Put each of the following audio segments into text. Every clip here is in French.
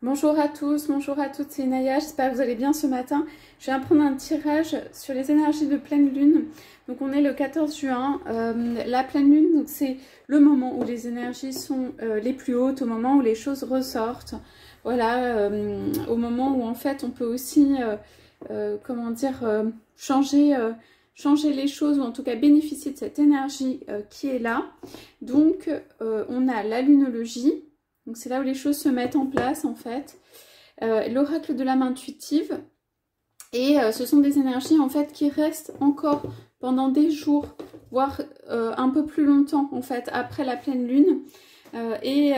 Bonjour à tous, bonjour à toutes, c'est Naya, j'espère que vous allez bien ce matin. Je viens prendre un tirage sur les énergies de pleine lune. Donc on est le 14 juin, la pleine lune, c'est le moment où les énergies sont les plus hautes, au moment où les choses ressortent. Voilà, au moment où en fait on peut aussi, comment dire, changer les choses ou en tout cas bénéficier de cette énergie qui est là. Donc on a la lunologie. Donc c'est là où les choses se mettent en place en fait. L'oracle de l'âme intuitive. Et ce sont des énergies en fait qui restent encore pendant des jours, voire un peu plus longtemps en fait après la pleine lune. Et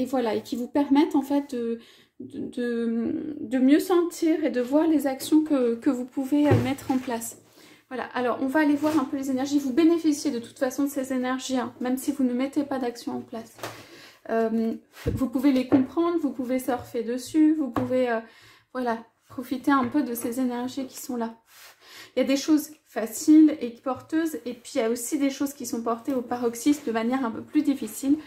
voilà, et qui vous permettent en fait de mieux sentir et de voir les actions que vous pouvez mettre en place. Voilà, alors on va aller voir un peu les énergies. Vous bénéficiez de toute façon de ces énergies, hein, même si vous ne mettez pas d'action en place. Vous pouvez les comprendre, vous pouvez surfer dessus, vous pouvez voilà, profiter un peu de ces énergies qui sont là. Il y a des choses faciles et porteuses, et puis il y a aussi des choses qui sont portées au paroxysme de manière un peu plus difficile.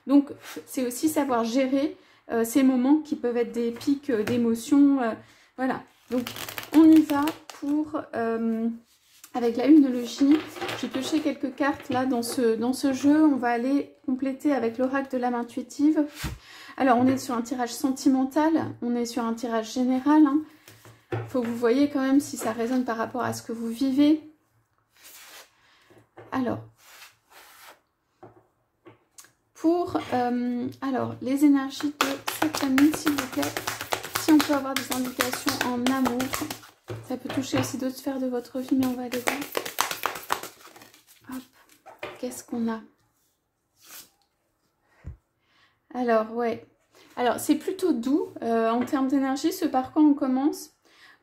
Donc c'est aussi savoir gérer ces moments qui peuvent être des pics d'émotions. Voilà, donc on y va pour... avec la lunologie, j'ai pioché quelques cartes là dans ce jeu. On va aller compléter avec l'oracle de l'âme intuitive. Alors on est sur un tirage sentimental, on est sur un tirage général. Faut que vous voyez quand même si ça résonne par rapport à ce que vous vivez. Alors, pour les énergies de cette amie, s'il vous plaît, si on peut avoir des indications en amour. Ça peut toucher aussi d'autres sphères de votre vie, mais on va aller voir. Hop, qu'est-ce qu'on a? Alors, ouais. Alors, c'est plutôt doux en termes d'énergie, ce par quoi on commence.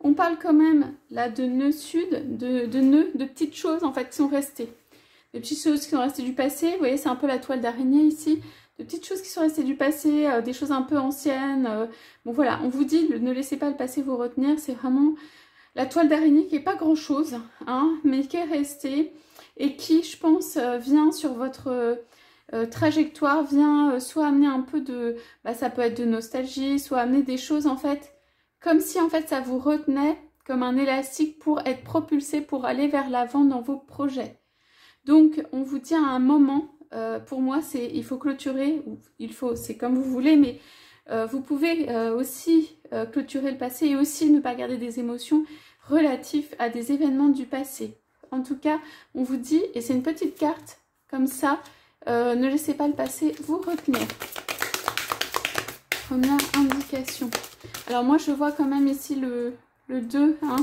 On parle quand même, là, de nœuds sud, de nœuds, de petites choses, en fait, qui sont restées. Des petites choses qui sont restées du passé. Vous voyez, c'est un peu la toile d'araignée ici. De petites choses qui sont restées du passé, des choses un peu anciennes. Bon, voilà, on vous dit, ne laissez pas le passé vous retenir. C'est vraiment... la toile d'araignée qui n'est pas grand chose, hein, mais qui est restée et qui, je pense, vient sur votre trajectoire, vient soit amener un peu de... ça peut être de nostalgie, soit amener des choses en fait, comme si en fait ça vous retenait comme un élastique pour être propulsé, pour aller vers l'avant dans vos projets. Donc on vous dit à un moment, pour moi il faut clôturer, ou c'est comme vous voulez, mais... vous pouvez aussi clôturer le passé et aussi ne pas garder des émotions relatives à des événements du passé. En tout cas, on vous dit, et c'est une petite carte comme ça, ne laissez pas le passé vous retenir. Première indication. Alors moi, je vois quand même ici le 2 hein,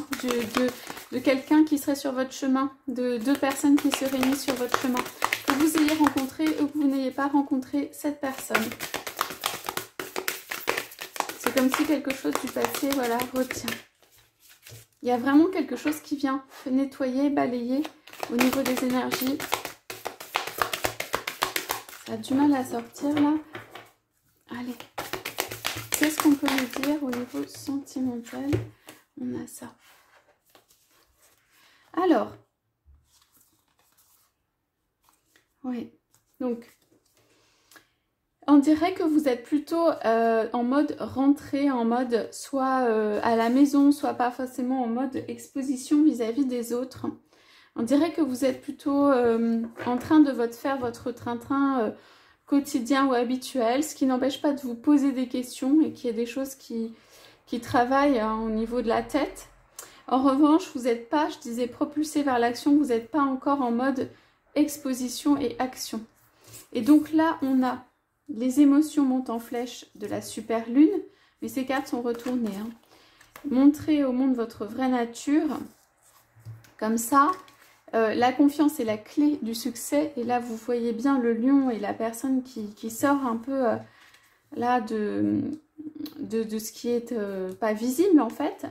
de quelqu'un qui serait sur votre chemin, de deux personnes qui seraient mises sur votre chemin. Que vous ayez rencontré ou que vous n'ayez pas rencontré cette personne. Comme si quelque chose du passé, voilà, retient. Il y a vraiment quelque chose qui vient nettoyer, balayer au niveau des énergies. Ça a du mal à sortir là. Allez. Qu'est-ce qu'on peut nous dire au niveau sentimental? On a ça. Alors. Oui. Donc. On dirait que vous êtes plutôt en mode rentrée, en mode soit à la maison, soit pas forcément en mode exposition vis-à-vis des autres. On dirait que vous êtes plutôt en train de faire votre train-train quotidien ou habituel, ce qui n'empêche pas de vous poser des questions et qu'il y a des choses qui travaillent hein, au niveau de la tête. En revanche, vous n'êtes pas, je disais, propulsé vers l'action, vous n'êtes pas encore en mode exposition et action. Et donc là, on a... les émotions montent en flèche de la super lune, mais ces cartes sont retournées. Hein. Montrez au monde votre vraie nature, comme ça. La confiance est la clé du succès. Et là, vous voyez bien le lion et la personne qui sort un peu là de ce qui est pas visible en fait.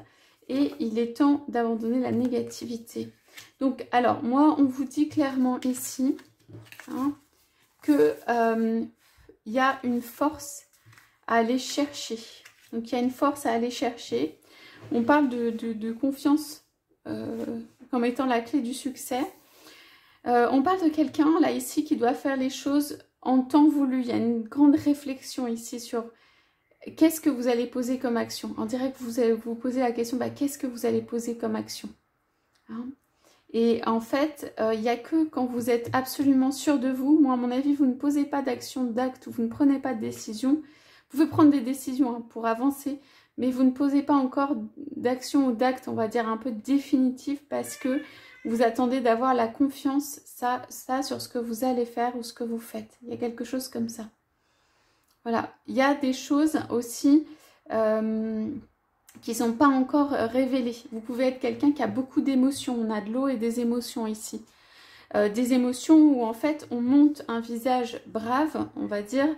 Et il est temps d'abandonner la négativité. Donc, alors, moi, on vous dit clairement ici hein, que... il y a une force à aller chercher. Donc, il y a une force à aller chercher. On parle de confiance comme étant la clé du succès. On parle de quelqu'un, là, ici, qui doit faire les choses en temps voulu. Il y a une grande réflexion ici sur qu'est-ce que vous allez poser comme action? On dirait que vous allez vous poser la question, bah, qu'est-ce que vous allez poser comme action, hein? Et en fait, il n'y a que quand vous êtes absolument sûr de vous, moi à mon avis, vous ne posez pas d'action, d'acte, ou vous ne prenez pas de décision. Vous pouvez prendre des décisions, hein, pour avancer, mais vous ne posez pas encore d'action ou d'acte, on va dire un peu définitif, parce que vous attendez d'avoir la confiance, ça sur ce que vous allez faire ou ce que vous faites. Il y a quelque chose comme ça. Voilà, il y a des choses aussi qui ne sont pas encore révélées. Vous pouvez être quelqu'un qui a beaucoup d'émotions. On a de l'eau et des émotions ici. Des émotions où en fait on monte un visage brave, on va dire,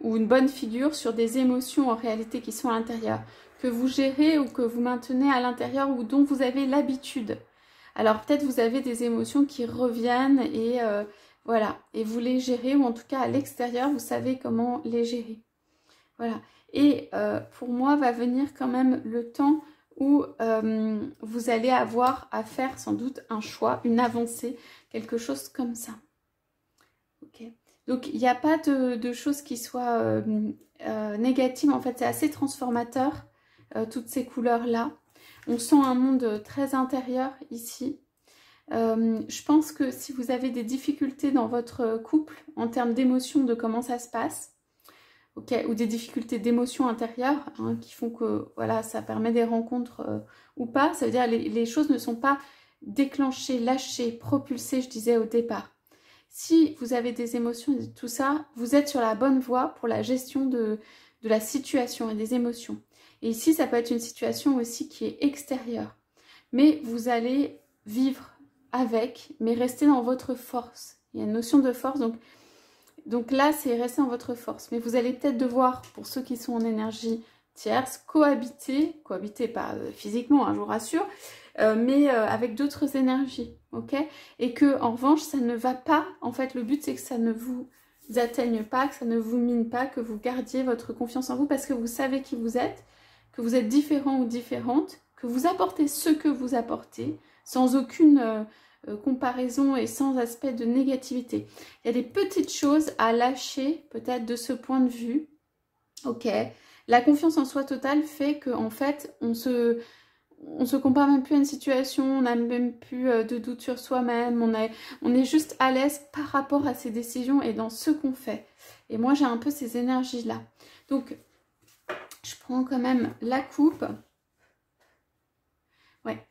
ou une bonne figure sur des émotions en réalité qui sont à l'intérieur, que vous gérez ou que vous maintenez à l'intérieur ou dont vous avez l'habitude. Alors peut-être vous avez des émotions qui reviennent et voilà, et vous les gérez, ou en tout cas à l'extérieur, vous savez comment les gérer. Voilà, et pour moi va venir quand même le temps où vous allez avoir à faire sans doute un choix, une avancée, quelque chose comme ça. Ok. Donc il n'y a pas de choses qui soient négatives, en fait c'est assez transformateur, toutes ces couleurs-là. On sent un monde très intérieur ici. Je pense que si vous avez des difficultés dans votre couple, en termes d'émotions, de comment ça se passe, okay, ou des difficultés d'émotions intérieures, hein, qui font que voilà, ça permet des rencontres ou pas, ça veut dire les choses ne sont pas déclenchées, lâchées, propulsées, je disais au départ. Si vous avez des émotions et tout ça, vous êtes sur la bonne voie pour la gestion de la situation et des émotions. Et ici, ça peut être une situation aussi qui est extérieure. Mais vous allez vivre avec, mais rester dans votre force. Il y a une notion de force, donc là, c'est rester dans votre force. Mais vous allez peut-être devoir, pour ceux qui sont en énergie tierce, cohabiter pas physiquement, hein, je vous rassure, mais avec d'autres énergies, ok? Et que, en revanche, ça ne va pas, en fait, le but, c'est que ça ne vous atteigne pas, que ça ne vous mine pas, que vous gardiez votre confiance en vous, parce que vous savez qui vous êtes, que vous êtes différent ou différente, que vous apportez ce que vous apportez, sans aucune comparaison et sans aspect de négativité. Il y a des petites choses à lâcher, peut-être de ce point de vue. Ok, la confiance en soi totale fait qu'en fait, on se compare même plus à une situation, on n'a même plus de doute sur soi-même, on est juste à l'aise par rapport à ses décisions et dans ce qu'on fait. Et moi, j'ai un peu ces énergies-là. Donc, je prends quand même la coupe. Ouais.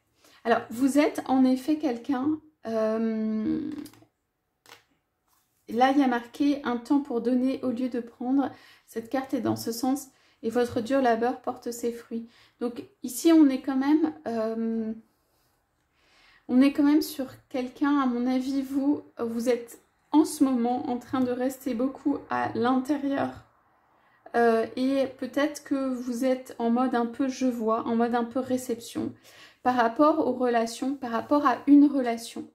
Alors, vous êtes en effet quelqu'un... là, il y a marqué un temps pour donner au lieu de prendre. Cette carte est dans ce sens. Et votre dur labeur porte ses fruits. Donc, ici, on est quand même sur quelqu'un, à mon avis, vous êtes en ce moment en train de rester beaucoup à l'intérieur. Et peut-être que vous êtes en mode un peu je vois, en mode un peu réception, par rapport aux relations, par rapport à une relation,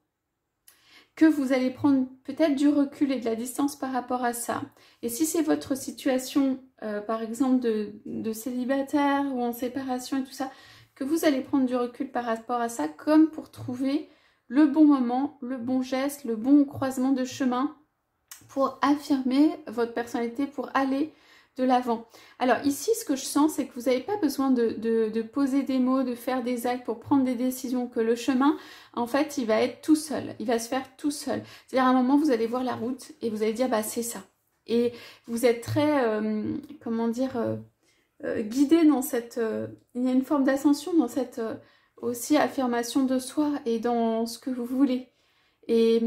que vous allez prendre peut-être du recul et de la distance par rapport à ça. Et si c'est votre situation, par exemple de célibataire ou en séparation et tout ça, que vous allez prendre du recul par rapport à ça, comme pour trouver le bon moment, le bon geste, le bon croisement de chemin pour affirmer votre personnalité, pour aller de l'avant. Alors ici, ce que je sens, c'est que vous n'avez pas besoin de poser des mots, de faire des actes pour prendre des décisions, que le chemin, en fait, il va être tout seul, il va se faire tout seul. C'est-à-dire à un moment, vous allez voir la route et vous allez dire, bah c'est ça. Et vous êtes très, comment dire, guidé dans cette... il y a une forme d'ascension dans cette aussi affirmation de soi et dans ce que vous voulez. Et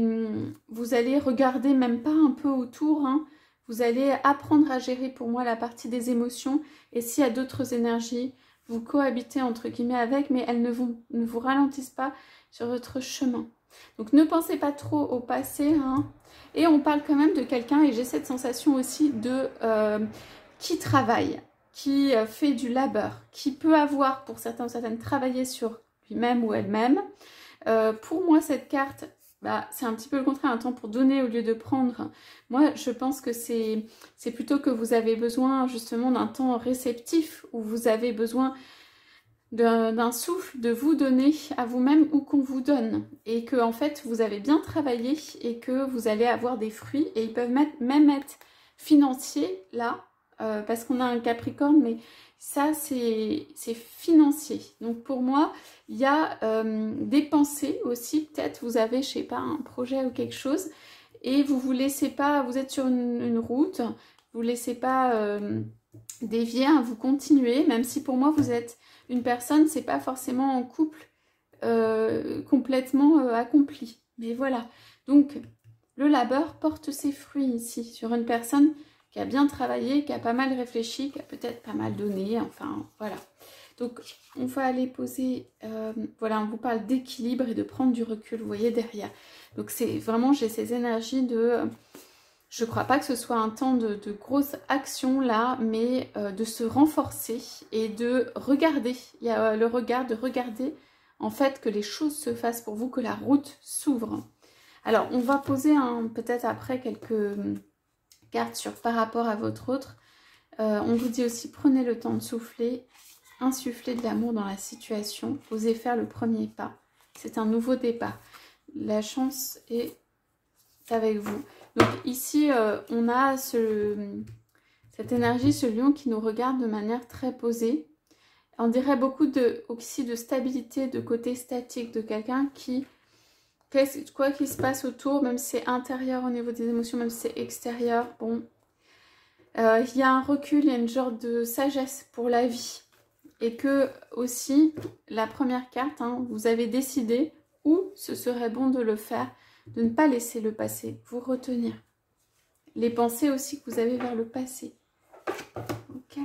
vous allez regarder même pas un peu autour, hein. Vous allez apprendre à gérer pour moi la partie des émotions. Et s'il y a d'autres énergies, vous cohabitez entre guillemets avec, mais elles ne vous ralentissent pas sur votre chemin. Donc ne pensez pas trop au passé, hein. Et on parle quand même de quelqu'un, et j'ai cette sensation aussi de qui travaille, qui fait du labeur, qui peut avoir pour certains ou certaines travaillé sur lui-même ou elle-même. Pour moi, cette carte... bah, c'est un petit peu le contraire, un temps pour donner au lieu de prendre. Moi, je pense que c'est plutôt que vous avez besoin justement d'un temps réceptif, où vous avez besoin d'un souffle, de vous donner à vous-même ou qu'on vous donne. Et que en fait, vous avez bien travaillé et que vous allez avoir des fruits. Et ils peuvent même être financiers, là, parce qu'on a un Capricorne, mais ça c'est financier. Donc pour moi, il y a des pensées aussi, peut-être vous avez, je sais pas, un projet ou quelque chose, et vous vous laissez pas, vous êtes sur une route, vous laissez pas dévier, hein, vous continuez, même si pour moi vous êtes une personne, c'est pas forcément en couple complètement accompli. Mais voilà, donc le labeur porte ses fruits ici, sur une personne qui a bien travaillé, qui a pas mal réfléchi, qui a peut-être pas mal donné, enfin voilà. Donc on va aller poser, voilà, on vous parle d'équilibre et de prendre du recul, vous voyez derrière. Donc c'est vraiment, j'ai ces énergies de, je crois pas que ce soit un temps de grosse action là, mais de se renforcer et de regarder. Il y a le regard, de regarder en fait que les choses se fassent pour vous, que la route s'ouvre. Alors on va poser peut-être après quelques cartes par rapport à votre autre. On vous dit aussi prenez le temps de souffler, insuffler de l'amour dans la situation, osez faire le premier pas. C'est un nouveau départ. La chance est avec vous. Donc ici, on a cette énergie, ce lion qui nous regarde de manière très posée. On dirait beaucoup aussi de stabilité, de côté statique, de quelqu'un qui, quoi qu'il se passe autour, même si c'est intérieur au niveau des émotions, même si c'est extérieur, bon, il y a un recul, il y a une genre de sagesse pour la vie. Et que aussi, la première carte, hein, vous avez décidé où ce serait bon de le faire, de ne pas laisser le passé vous retenir. Les pensées aussi que vous avez vers le passé. Ok.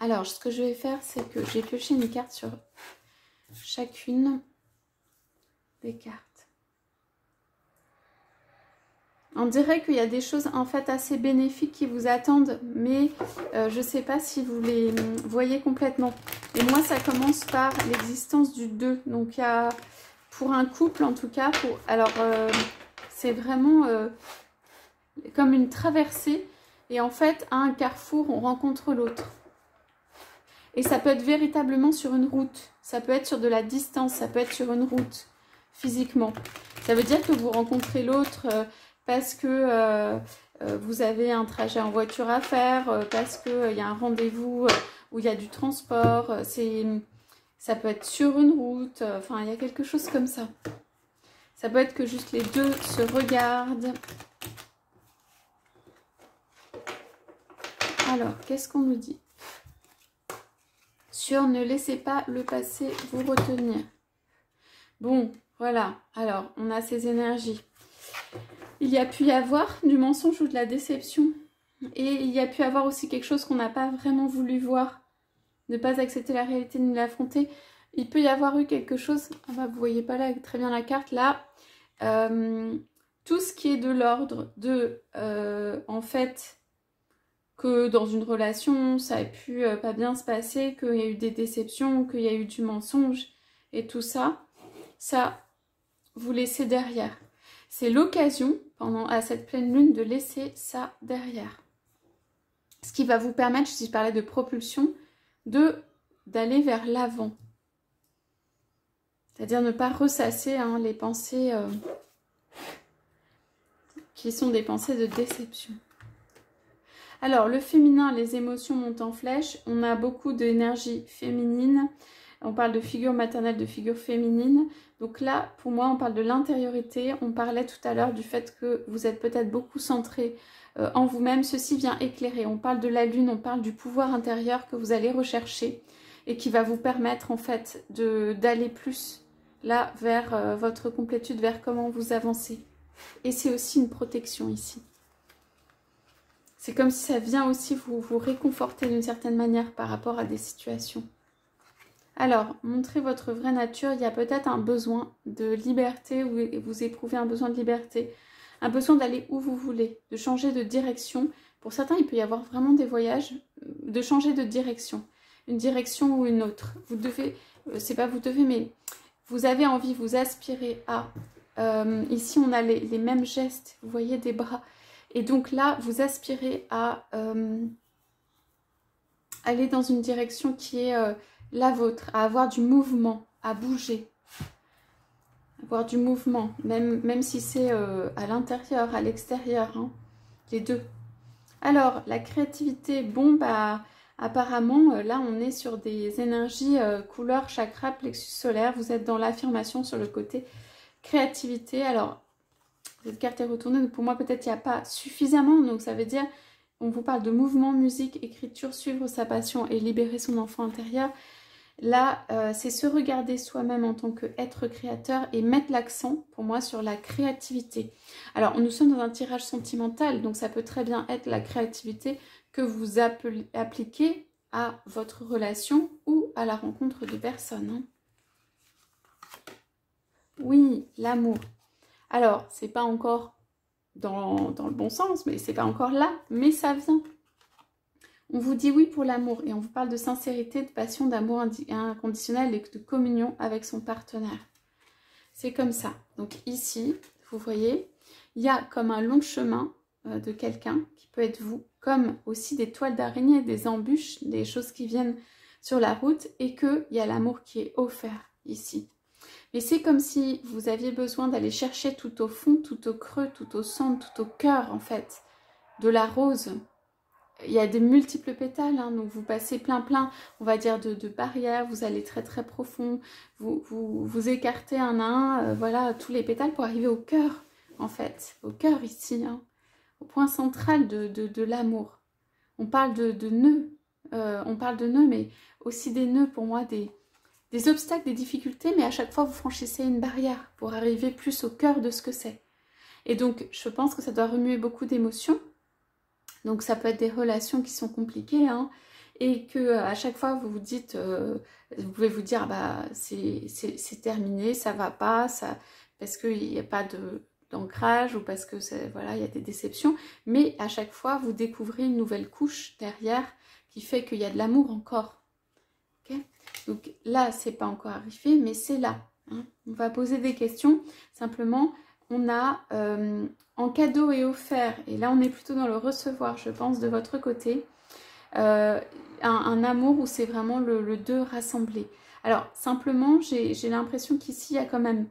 Alors, ce que je vais faire, c'est que j'ai pioché une carte sur chacune des cartes. On dirait qu'il y a des choses en fait assez bénéfiques qui vous attendent, mais je ne sais pas si vous les voyez complètement. Et moi, ça commence par l'existence du 2. Donc, il y a, pour un couple en tout cas, c'est vraiment comme une traversée. Et en fait, à un carrefour, on rencontre l'autre. Et ça peut être véritablement sur une route. Ça peut être sur de la distance, ça peut être sur une route, physiquement. Ça veut dire que vous rencontrez l'autre... parce que vous avez un trajet en voiture à faire, parce qu'il y a un rendez-vous où il y a du transport, ça peut être sur une route, enfin il y a quelque chose comme ça. Ça peut être que juste les deux se regardent. Alors, qu'est-ce qu'on nous dit? Sur ne laissez pas le passé vous retenir. Bon, voilà, alors on a ces énergies. Il y a pu y avoir du mensonge ou de la déception. Et il y a pu y avoir aussi quelque chose qu'on n'a pas vraiment voulu voir. Ne pas accepter la réalité ni l'affronter. Il peut y avoir eu quelque chose... Ah bah, vous voyez pas là très bien la carte. Là, tout ce qui est de l'ordre de... en fait, que dans une relation, ça a pu pas bien se passer, qu'il y a eu des déceptions, qu'il y a eu du mensonge et tout ça. Ça, vous laissez derrière. C'est l'occasion, à cette pleine lune, de laisser ça derrière. Ce qui va vous permettre, si je parlais de propulsion, d'aller vers l'avant. C'est-à-dire ne pas ressasser les pensées qui sont des pensées de déception. Alors, le féminin, les émotions montent en flèche. On a beaucoup d'énergie féminine. On parle de figure maternelle, de figure féminine. Donc là, pour moi, on parle de l'intériorité. On parlait tout à l'heure du fait que vous êtes peut-être beaucoup centré en vous-même. Ceci vient éclairer. On parle de la lune, on parle du pouvoir intérieur que vous allez rechercher et qui va vous permettre en fait d'aller plus là vers votre complétude, vers comment vous avancez. Et c'est aussi une protection ici. C'est comme si ça vient aussi vous réconforter d'une certaine manière par rapport à des situations. Alors, montrez votre vraie nature. Il y a peut-être un besoin de liberté, ou vous éprouvez un besoin de liberté, un besoin d'aller où vous voulez, de changer de direction. Pour certains, il peut y avoir vraiment des voyages, de changer de direction, une direction ou une autre. Vous devez, c'est pas vous devez, mais vous avez envie, vous aspirez à... ici, on a les mêmes gestes, vous voyez, des bras. Et donc là, vous aspirez à aller dans une direction qui est la vôtre, à avoir du mouvement, à bouger. voir du mouvement, même si c'est à l'intérieur, à l'extérieur, hein, les deux. Alors, la créativité, bon, bah, apparemment, là, on est sur des énergies couleur chakra, plexus solaire. Vous êtes dans l'affirmation sur le côté créativité. Alors, cette carte est retournée, donc pour moi, peut-être il n'y a pas suffisamment. Donc, ça veut dire, on vous parle de mouvement, musique, écriture, suivre sa passion et libérer son enfant intérieur. Là, c'est se regarder soi-même en tant qu'être créateur et mettre l'accent, pour moi, sur la créativité. Alors, nous sommes dans un tirage sentimental, donc ça peut très bien être la créativité que vous appliquez à votre relation ou à la rencontre de personnes. Hein. Oui, l'amour. Alors, c'est pas encore dans le bon sens, mais c'est pas encore là, mais ça vient. On vous dit oui pour l'amour et on vous parle de sincérité, de passion, d'amour inconditionnel et de communion avec son partenaire. C'est comme ça. Donc ici, vous voyez, il y a comme un long chemin de quelqu'un qui peut être vous, comme aussi des toiles d'araignée, des embûches, des choses qui viennent sur la route et qu'il y a l'amour qui est offert ici. Et c'est comme si vous aviez besoin d'aller chercher tout au fond, tout au creux, tout au centre, tout au cœur en fait, de la rose. Il y a des multiples pétales, hein, donc vous passez plein, on va dire, de barrières, vous allez très profond, vous écartez un à un, voilà, tous les pétales pour arriver au cœur, en fait, au cœur ici, hein, au point central de l'amour. On parle de nœuds, mais aussi des nœuds pour moi, des obstacles, des difficultés, mais à chaque fois vous franchissez une barrière pour arriver plus au cœur de ce que c'est. Et donc, je pense que ça doit remuer beaucoup d'émotions. Donc ça peut être des relations qui sont compliquées, hein, et que à chaque fois vous vous dites, vous pouvez vous dire bah c'est terminé, ça va pas, ça, parce qu'il n'y a pas d'ancrage ou parce que voilà, il y a des déceptions, mais à chaque fois vous découvrez une nouvelle couche derrière qui fait qu'il y a de l'amour encore. Okay, donc là c'est pas encore arrivé, mais c'est là. Hein. On va poser des questions, simplement. On a en cadeau et offert, et là on est plutôt dans le recevoir, je pense, de votre côté, un amour où c'est vraiment le deux rassemblé. Alors simplement, j'ai l'impression qu'ici il y a quand même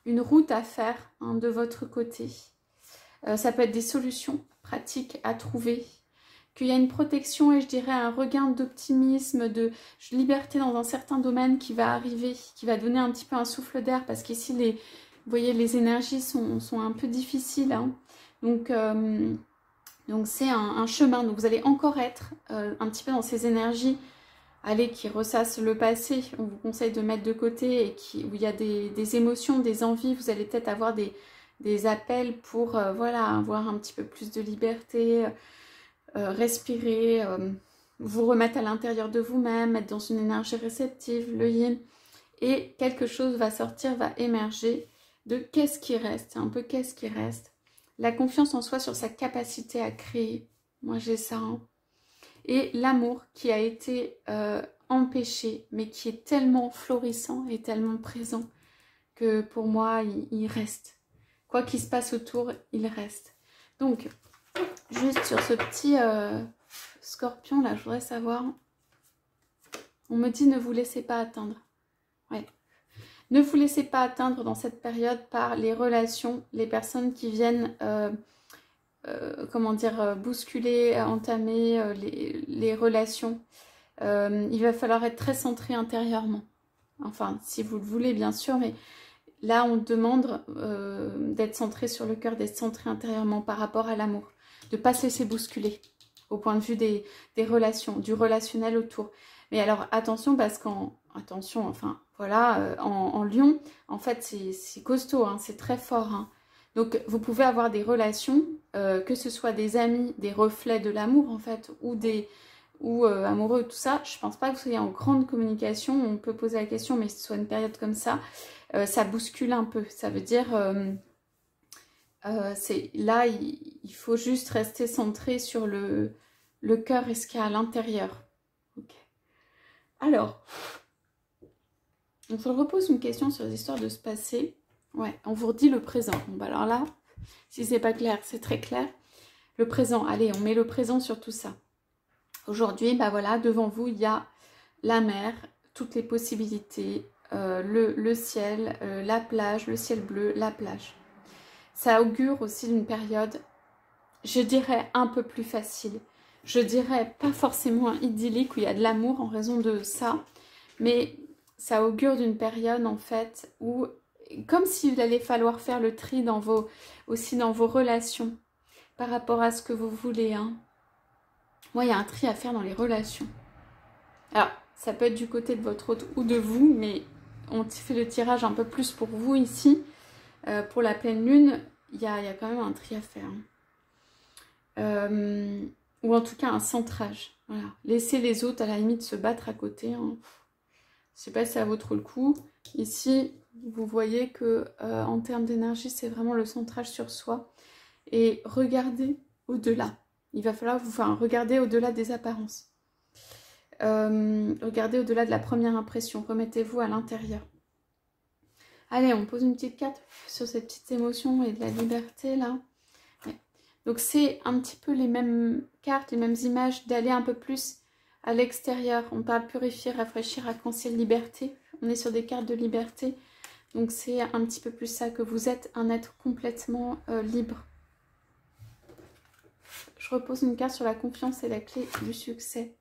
une route à faire, hein, de votre côté. Ça peut être des solutions pratiques à trouver, qu'il y a une protection et je dirais un regain d'optimisme, de liberté dans un certain domaine qui va arriver, qui va donner un petit peu un souffle d'air, parce qu'ici vous voyez, les énergies sont un peu difficiles. Hein. Donc c'est un chemin. Donc vous allez encore être un petit peu dans ces énergies qui ressassent le passé. On vous conseille de mettre de côté et où il y a des émotions, des envies. Vous allez peut-être avoir des appels pour voilà, avoir un petit peu plus de liberté, respirer, vous remettre à l'intérieur de vous-même, être dans une énergie réceptive, le yin. Et quelque chose va sortir, va émerger. De qu'est-ce qui reste, un peu qu'est-ce qui reste. La confiance en soi sur sa capacité à créer. Moi, j'ai ça. Hein. Et l'amour qui a été empêché, mais qui est tellement florissant et tellement présent que pour moi, il reste. Quoi qu'il se passe autour, il reste. Donc, juste sur ce petit scorpion, là, je voudrais savoir. On me dit, ne vous laissez pas atteindre. Ouais. Ne vous laissez pas atteindre dans cette période par les relations, les personnes qui viennent, comment dire, bousculer, entamer les relations. Il va falloir être très centré intérieurement. Enfin, si vous le voulez, bien sûr, mais là, on demande d'être centré sur le cœur, d'être centré intérieurement par rapport à l'amour. De ne pas se laisser bousculer au point de vue des relations, du relationnel autour. Mais alors, attention, parce attention, enfin, voilà, en Lion, en fait, c'est costaud, hein, c'est très fort. Hein. Donc, vous pouvez avoir des relations, que ce soit des amis, des reflets de l'amour, en fait, ou amoureux, tout ça. Je pense pas que vous soyez en grande communication. On peut poser la question, mais ce soit une période comme ça, ça bouscule un peu. Ça veut dire, là, il faut juste rester centré sur le cœur et ce qu'il y a à l'intérieur. Okay. Alors, on se repose une question sur les histoires de se passer. Ouais, on vous redit le présent. Bon, bah alors là, si c'est pas clair, c'est très clair. Le présent, allez, on met le présent sur tout ça. Aujourd'hui, bah voilà, devant vous, il y a la mer, toutes les possibilités, le ciel, la plage, le ciel bleu, la plage. Ça augure aussi d'une période, je dirais, un peu plus facile. Je dirais pas forcément idyllique où il y a de l'amour en raison de ça, mais ça augure d'une période en fait où, comme s'il allait falloir faire le tri aussi dans vos relations par rapport à ce que vous voulez. Hein. Moi, il y a un tri à faire dans les relations. Alors, ça peut être du côté de votre hôte ou de vous, mais on fait le tirage un peu plus pour vous ici. Pour la pleine lune, il y a quand même un tri à faire. Ou en tout cas un centrage. Voilà. Laissez les autres à la limite se battre à côté. Hein. Je ne sais pas si ça vaut trop le coup. Ici, vous voyez que en termes d'énergie, c'est vraiment le centrage sur soi. Et regardez au-delà. Il va falloir regarder au-delà des apparences. Regardez au-delà de la première impression. Remettez-vous à l'intérieur. Allez, on pose une petite carte sur cette petite émotion et de la liberté là. Ouais. Donc c'est un petit peu les mêmes cartes, les mêmes images, d'aller un peu plus à l'extérieur. On parle purifier, rafraîchir, arc-en-ciel, liberté. On est sur des cartes de liberté. Donc c'est un petit peu plus ça, que vous êtes un être complètement libre. Je repose une carte sur la confiance et la clé du succès.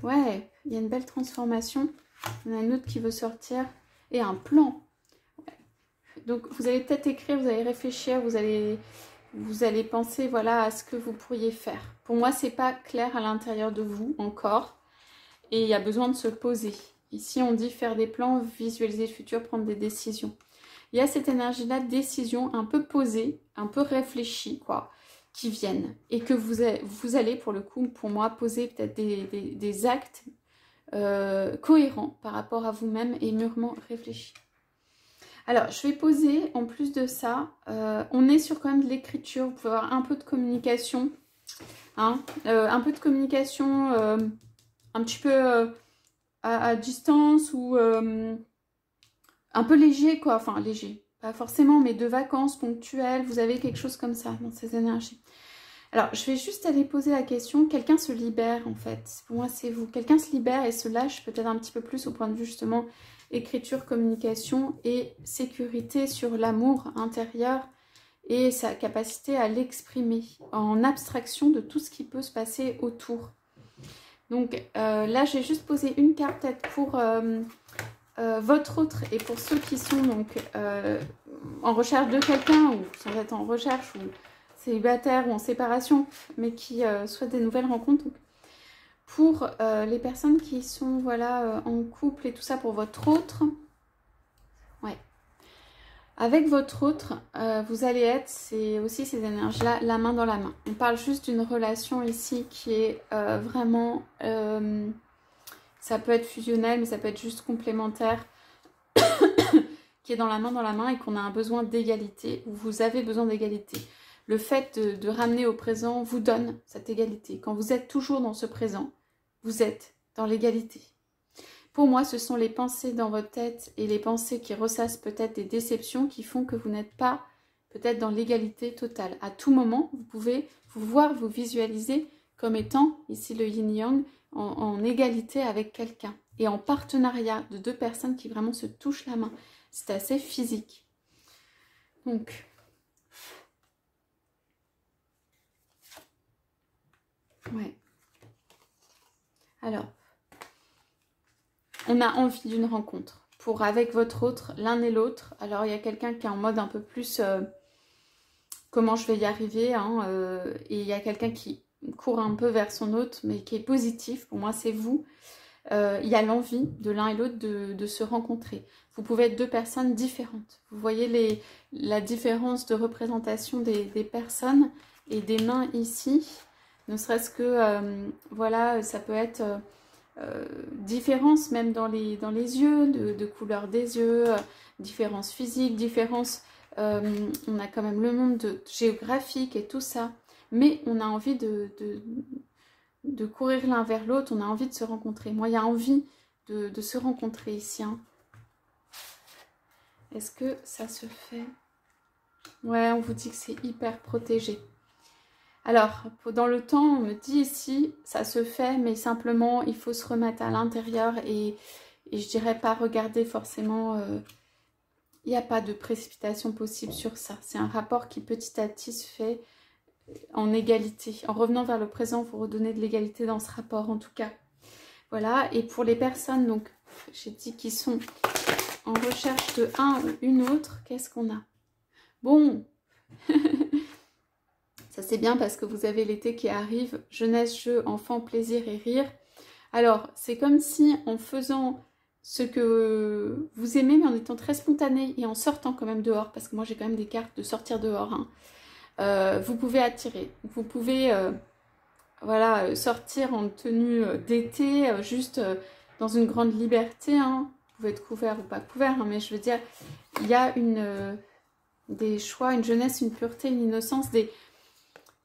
Ouais, il y a une belle transformation. Il y en a une autre qui veut sortir. Et un plan. Donc vous allez peut-être écrire, vous allez réfléchir, vous allez penser voilà, à ce que vous pourriez faire. Pour moi, c'est pas clair à l'intérieur de vous encore. Et il y a besoin de se poser. Ici, on dit faire des plans, visualiser le futur, prendre des décisions. Il y a cette énergie-là de décision un peu posée, un peu réfléchie, quoi, qui viennent. Et que vous allez, pour le coup, pour moi, poser peut-être des actes cohérents par rapport à vous-même et mûrement réfléchis. Alors, je vais poser, en plus de ça, on est sur quand même de l'écriture, vous pouvez avoir un peu de communication, hein, un peu de communication un petit peu à distance ou un peu léger, quoi, enfin léger, pas forcément, mais de vacances ponctuelles, vous avez quelque chose comme ça dans ces énergies. Alors, je vais juste aller poser la question, quelqu'un se libère en fait, pour moi c'est vous, quelqu'un se libère et se lâche peut-être un petit peu plus au point de vue justement écriture, communication et sécurité sur l'amour intérieur et sa capacité à l'exprimer en abstraction de tout ce qui peut se passer autour. Donc là, j'ai juste posé une carte peut-être pour votre autre et pour ceux qui sont donc en recherche de quelqu'un ou sans être en recherche ou célibataire ou en séparation, mais qui souhaitent des nouvelles rencontres. Donc, pour les personnes qui sont voilà, en couple et tout ça, pour votre autre, ouais. Avec votre autre, vous allez être, c'est aussi ces énergies-là, la main dans la main. On parle juste d'une relation ici qui est vraiment, ça peut être fusionnel, mais ça peut être juste complémentaire, qui est dans la main et qu'on a un besoin d'égalité, ou vous avez besoin d'égalité. Le fait de ramener au présent vous donne cette égalité. Quand vous êtes toujours dans ce présent, vous êtes dans l'égalité. Pour moi, ce sont les pensées dans votre tête et les pensées qui ressassent peut-être des déceptions qui font que vous n'êtes pas peut-être dans l'égalité totale. À tout moment, vous pouvez vous voir, vous visualiser comme étant, ici le yin-yang, en égalité avec quelqu'un. Et en partenariat de deux personnes qui vraiment se touchent la main. C'est assez physique. Donc, ouais. Alors, on a envie d'une rencontre pour avec votre autre, l'un et l'autre. Alors, il y a quelqu'un qui est en mode un peu plus comment je vais y arriver. Hein, et il y a quelqu'un qui court un peu vers son autre, mais qui est positif. Pour moi, c'est vous. Il y a l'envie de l'un et l'autre de se rencontrer. Vous pouvez être deux personnes différentes. Vous voyez la différence de représentation des personnes et des mains ici. Ne serait-ce que, voilà, ça peut être différence même dans les yeux, de couleur des yeux, différence physique, différence, on a quand même le monde géographique et tout ça. Mais on a envie de courir l'un vers l'autre, on a envie de se rencontrer. Moi, il y a envie de se rencontrer ici. Hein. Est-ce que ça se fait? Ouais, on vous dit que c'est hyper protégé. Alors, dans le temps, on me dit ici, ça se fait, mais simplement, il faut se remettre à l'intérieur et Et je dirais pas regarder forcément... il n'y a pas de précipitation possible sur ça. C'est un rapport qui petit à petit se fait en égalité. En revenant vers le présent, vous redonnez de l'égalité dans ce rapport en tout cas. Voilà, et pour les personnes, donc j'ai dit qui sont en recherche de un ou une autre, qu'est-ce qu'on a? Bon, ça c'est bien parce que vous avez l'été qui arrive, jeunesse, jeu, enfant, plaisir et rire. Alors, c'est comme si en faisant ce que vous aimez, mais en étant très spontané et en sortant quand même dehors, parce que moi j'ai quand même des cartes de sortir dehors, hein, vous pouvez attirer. Vous pouvez voilà, sortir en tenue d'été, juste dans une grande liberté, hein. Vous pouvez être couvert ou pas couvert, hein, mais je veux dire, il y a des choix, une jeunesse, une pureté, une innocence,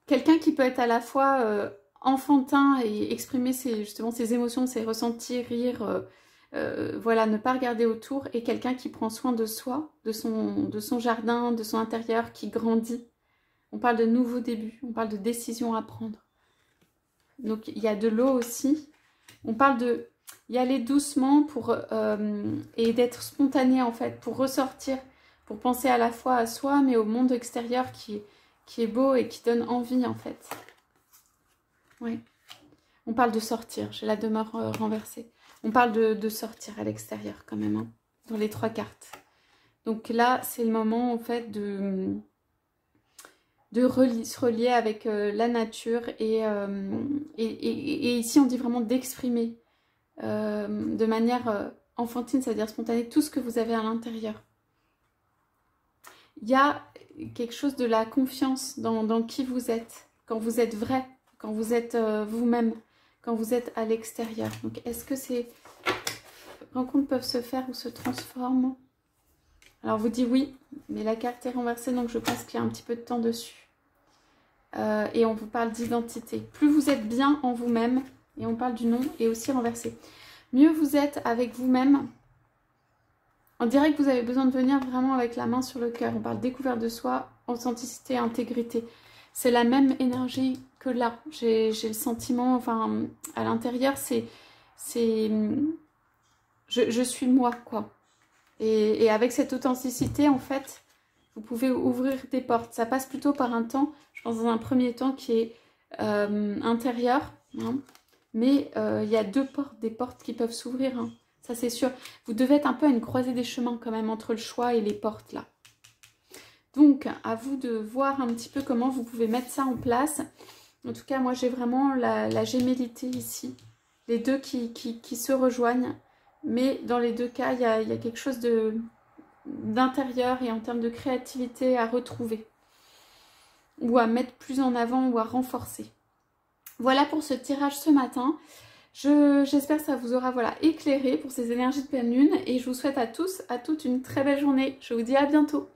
quelqu'un qui peut être à la fois enfantin et exprimer justement ses émotions, ses ressentis, rire, voilà, ne pas regarder autour, et quelqu'un qui prend soin de soi, de son jardin, de son intérieur, qui grandit. On parle de nouveaux débuts, on parle de décisions à prendre. Donc il y a de l'eau aussi. On parle de y aller doucement et d'être spontané en fait, pour ressortir, pour penser à la fois à soi, mais au monde extérieur qui est beau et qui donne envie en fait. Oui. On parle de sortir, j'ai la demeure renversée. On parle de sortir à l'extérieur quand même, hein, dans les 3 cartes. Donc là, c'est le moment en fait de se relier avec la nature et ici on dit vraiment d'exprimer de manière enfantine, c'est-à-dire spontanée, tout ce que vous avez à l'intérieur. Il y a quelque chose de la confiance dans qui vous êtes, quand vous êtes vrai, quand vous êtes vous-même, quand vous êtes à l'extérieur. Donc est-ce que ces rencontres peuvent se faire ou se transforment? Alors vous dites oui, mais la carte est renversée, donc je pense qu'il y a un petit peu de temps dessus. Et on vous parle d'identité. Plus vous êtes bien en vous-même, et on parle du nom, et aussi renversé. Mieux vous êtes avec vous-même. On dirait que vous avez besoin de venir vraiment avec la main sur le cœur. On parle découverte de soi, authenticité, intégrité. C'est la même énergie que là. J'ai le sentiment, enfin, à l'intérieur, je suis moi, quoi. Et avec cette authenticité, en fait, vous pouvez ouvrir des portes. Ça passe plutôt par un temps, je pense dans un premier temps, qui est intérieur. Hein. Mais il y a des portes qui peuvent s'ouvrir. Hein. Ça, c'est sûr. Vous devez être un peu à une croisée des chemins quand même entre le choix et les portes, là. Donc, à vous de voir un petit peu comment vous pouvez mettre ça en place. En tout cas, moi, j'ai vraiment la gémellité ici. Les deux qui se rejoignent. Mais dans les deux cas, il y a quelque chose d'intérieur et en termes de créativité à retrouver. Ou à mettre plus en avant ou à renforcer. Voilà pour ce tirage ce matin. J'espère que ça vous aura éclairé pour ces énergies de pleine lune. Et je vous souhaite à tous, à toutes une très belle journée. Je vous dis à bientôt.